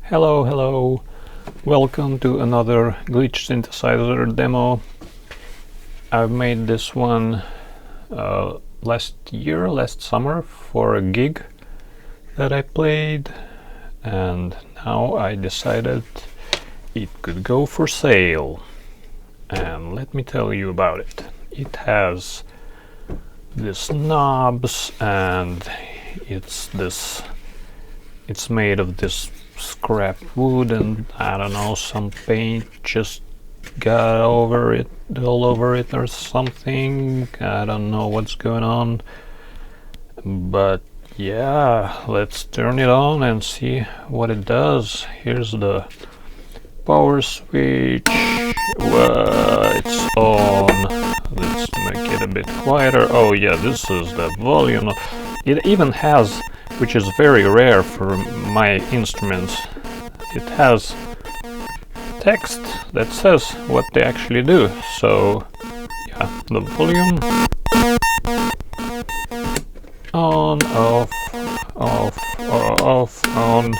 Hello, welcome to another glitch synthesizer demo. I've made this one last summer for a gig that I played, and now I decided it could go for sale. And let me tell you about it. It has these knobs, and it's made of this scrap wood, and I don't know, some paint just got all over it or something. I don't know what's going on, but yeah, let's turn it on and see what it does. Here's the power switch. It's on. Let's make it a bit quieter. Oh yeah, this is the volume. It even has, which is very rare for my instruments, it has text that says what they actually do. So yeah, the volume on, off, on,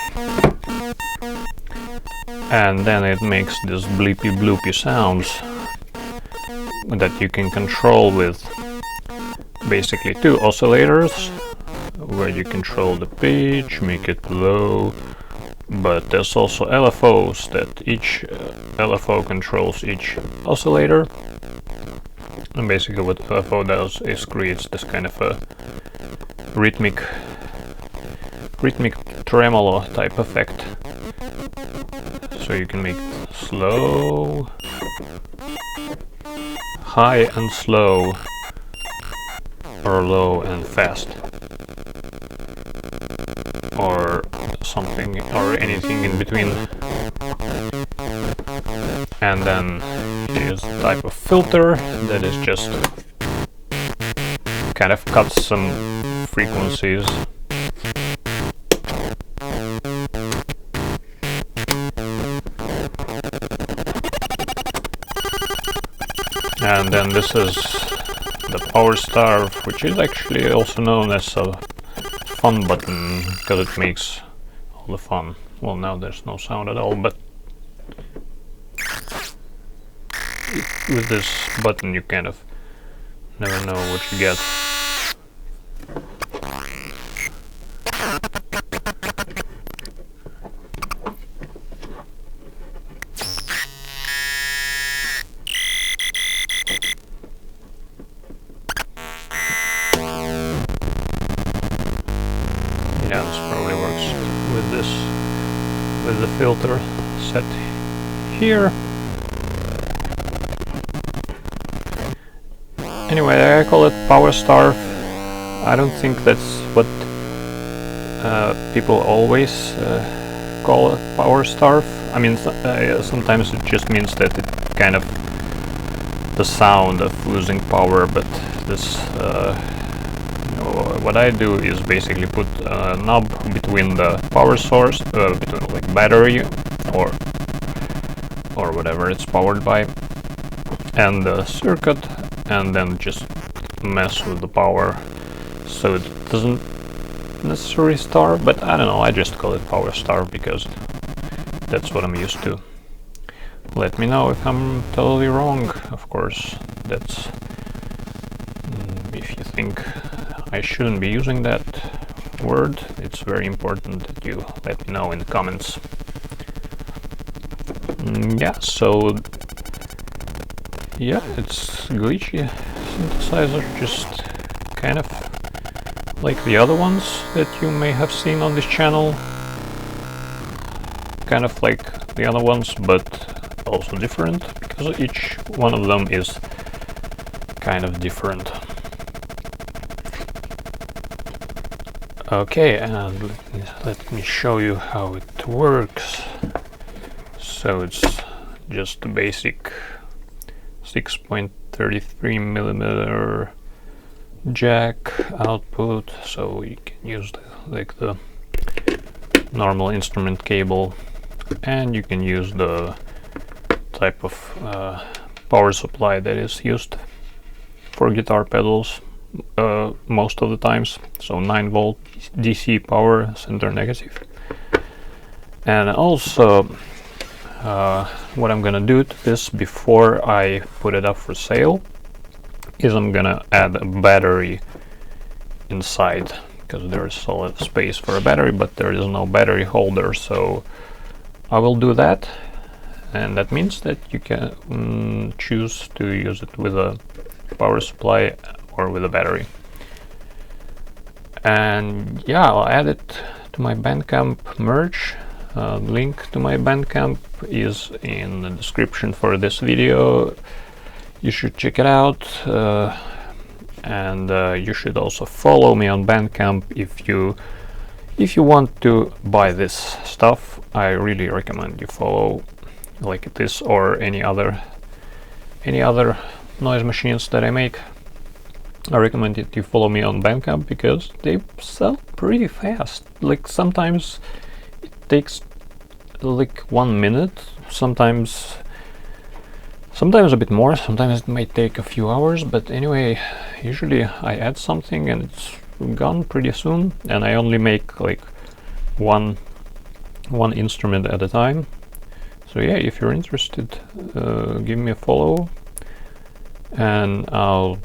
and then it makes these bleepy bloopy sounds that you can control with basically two oscillators, where you control the pitch, make it low, but there's also LFOs that each LFO controls each oscillator. And basically what LFO does is creates this kind of a rhythmic tremolo type effect. So you can make it slow, high and slow, or low and fast, or something, or anything in between. And then here's a type of filter that is just kind of cuts some frequencies. And then this is the power starve, which is actually also known as a fun button, because it makes all the fun. Well, now there's no sound at all, but with this button you kind of never know what you get. Yeah, this probably works with the filter set here. Anyway, I call it power starve. I don't think that's what people always call it, power starve. I mean, sometimes it just means that it kind of the sound of losing power, but this what I do is basically put a knob between the power source, between like battery or whatever it's powered by, and the circuit, and then just mess with the power so it doesn't necessarily starve, but I don't know, I just call it power starve because that's what I'm used to. Let me know if I'm totally wrong, of course. That's if you think I shouldn't be using that word, it's very important that you let me know in the comments. Yeah, so yeah, it's glitchy synthesizer, just kind of like the other ones that you may have seen on this channel. Kind of like the other ones, but also different, because each one of them is kind of different. Okay, and let me show you how it works. So it's just a basic 6.33 millimeter jack output, so you can use the normal instrument cable, and you can use the type of power supply that is used for guitar pedals most of the times, so 9 volt DC power, center negative. And also what I'm gonna do to this before I put it up for sale is I'm gonna add a battery inside, because there is solid space for a battery, but there is no battery holder. So I will do that, and that means that you can choose to use it with a power supply or with a battery. And yeah, I'll add it to my Bandcamp merge. Link to my Bandcamp is in the description for this video. You should check it out, and you should also follow me on Bandcamp if you want to buy this stuff. I really recommend you follow like this or any other noise machines that I make. I recommend that you follow me on Bandcamp because they sell pretty fast. Like sometimes it takes like 1 minute, sometimes a bit more, sometimes it might take a few hours, but anyway, usually I add something and it's gone pretty soon, and I only make like one instrument at a time. So yeah, if you're interested, give me a follow, and I'll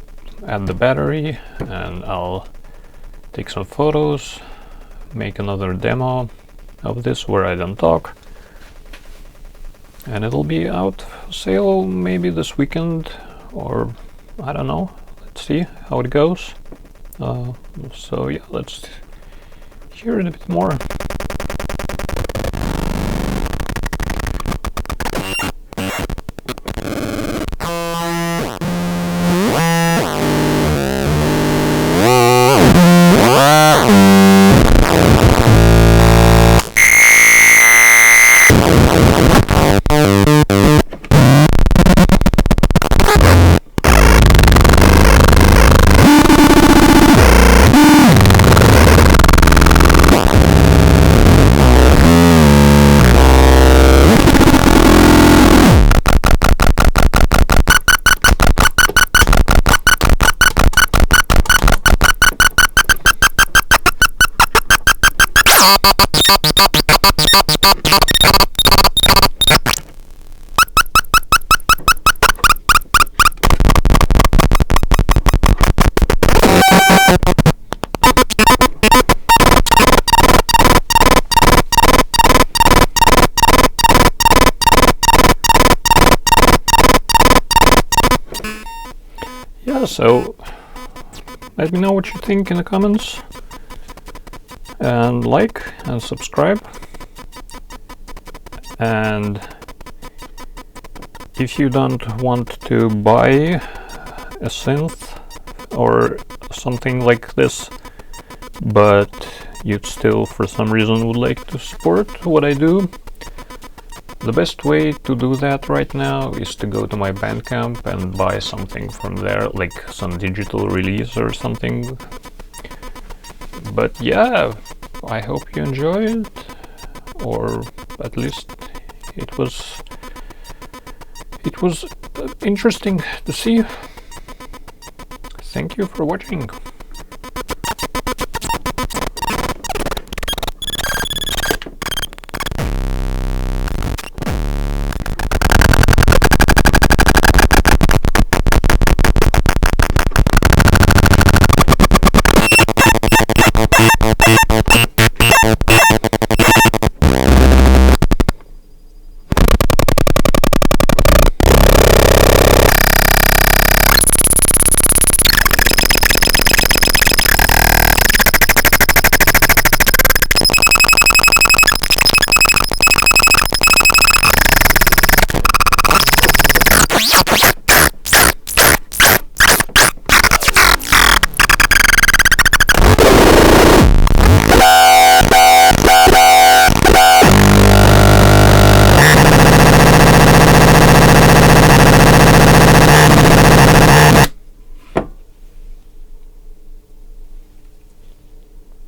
add the battery, and I'll take some photos, make another demo of this where I don't talk, and it'll be out for sale maybe this weekend, or I don't know, let's see how it goes. So yeah, let's hear it a bit more. Yeah, so let me know what you think in the comments, and like and subscribe. And if you don't want to buy a synth or something like this, but you still for some reason would like to support what I do, the best way to do that right now is to go to my Bandcamp and buy something from there, like some digital release or something. But yeah, I hope you enjoyed, or at least it was interesting to see. Thank you for watching.